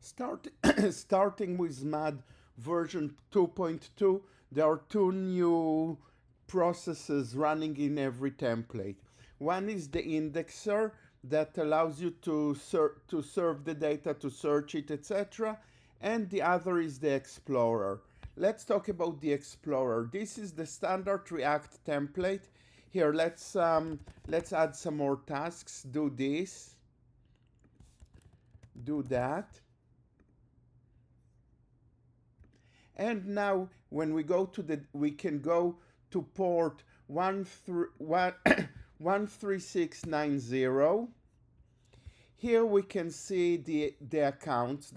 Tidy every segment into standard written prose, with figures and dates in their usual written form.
Start, starting with MAD version 2.2, there are two new processes running in every template. One is the indexer that allows you to serve the data, to search it, etc. And the other is the explorer. Let's talk about the explorer. This is the standard React template. Here, let's add some more tasks. Do this, do that. And now when we go to we can go to port 13690. Here we can see the accounts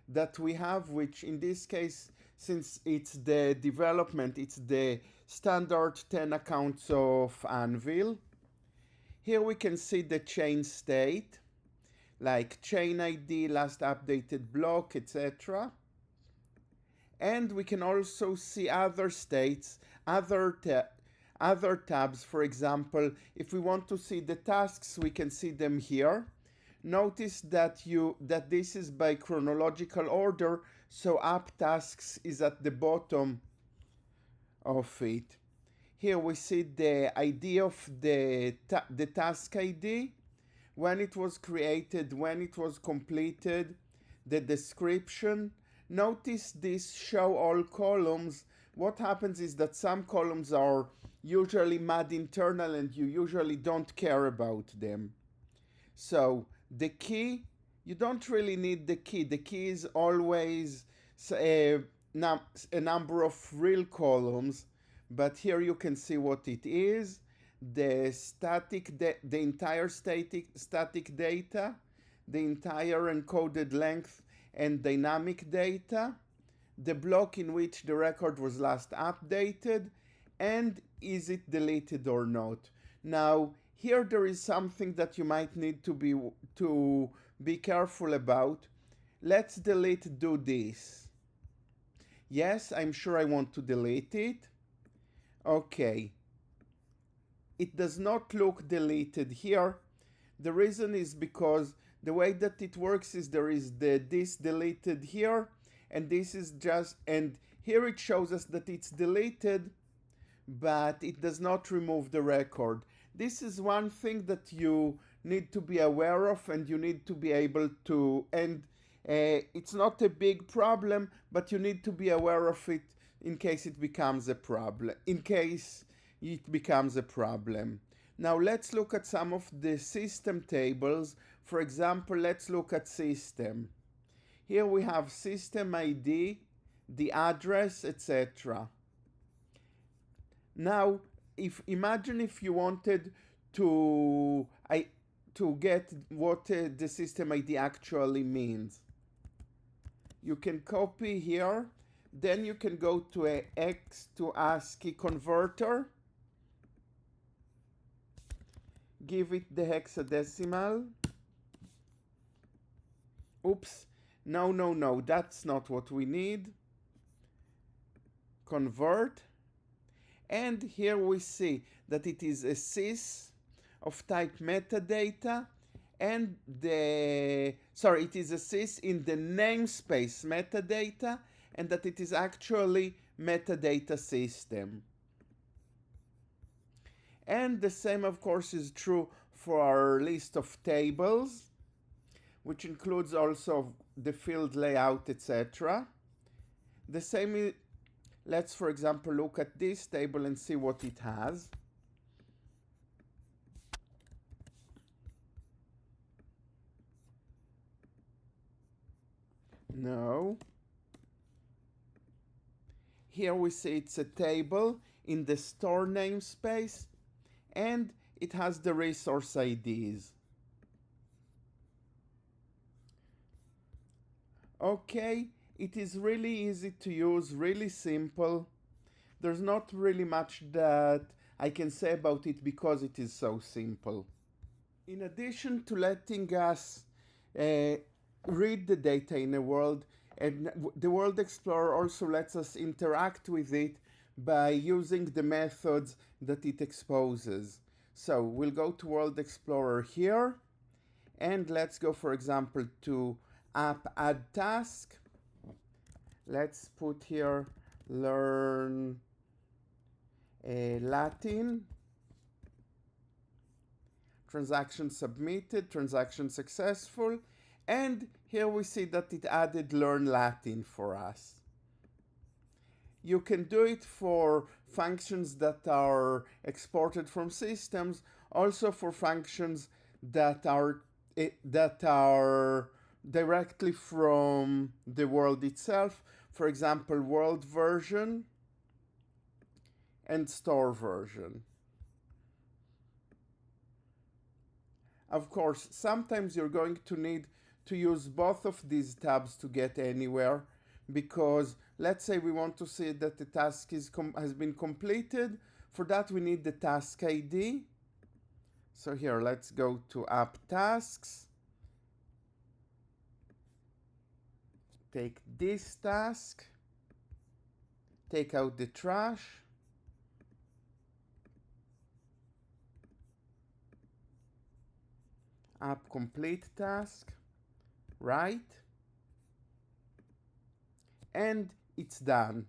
that we have, which in this case, since it's the development, it's the standard 10 accounts of Anvil. Here we can see the chain state, like chain ID, last updated block, etc. And we can also see other states, other tabs. For example, if we want to see the tasks, we can see them here. Notice that this is by chronological order, so app tasks is at the bottom of it. Here we see the ID of the task ID, when it was created, when it was completed, the description. Notice this show all columns. What happens is that some columns are usually MAD internal and you usually don't care about them. So the key, you don't really need the key. The key is always a number of real columns, but here you can see what it is. The entire static data, the entire encoded length and dynamic data, the block in which the record was last updated, and is it deleted or not. Now, here there is something that you might need to be careful about. Let's do this. Yes, I'm sure I want to delete it. Okay. It does not look deleted here. The reason is because the way that it works is there is this deleted here, and this is just, and here it shows us that it's deleted, but it does not remove the record. This is one thing that you need to be aware of, and you need to be able to, and it's not a big problem, but you need to be aware of it in case it becomes a problem. Now let's look at some of the system tables. For example, let's look at system. Here we have system ID, the address, etc. Now, imagine if you wanted to get what the system ID actually means. You can copy here, then you can go to a X to ASCII converter, give it the hexadecimal. Oops, no, that's not what we need. Convert. And here we see that it is a sys of type metadata, and it is a sys in the namespace metadata, and that it is actually metadata system. And the same, of course, is true for our list of tables, which includes also the field layout, etc. The same, let's, for example, look at this table and see what it has. No. Here we see it's a table in the store namespace, and it has the resource IDs. Okay, it is really easy to use, really simple. There's not really much that I can say about it because it is so simple. In addition to letting us read the data in a world, and the World Explorer also lets us interact with it by using the methods that it exposes. So we'll go to World Explorer here, and let's go, for example, to app add task. Let's put here learn Latin. Transaction submitted, transaction successful, and here we see that it added learn Latin for us. You can do it for functions that are exported from systems, also for functions that are directly from the world itself. For example, world version and store version. Of course, sometimes you're going to need to use both of these tabs to get anywhere, because let's say we want to see that the task has been completed. For that we need the task ID. So here, let's go to app tasks. Take this task. Take out the trash. App complete task. Right. And it's done.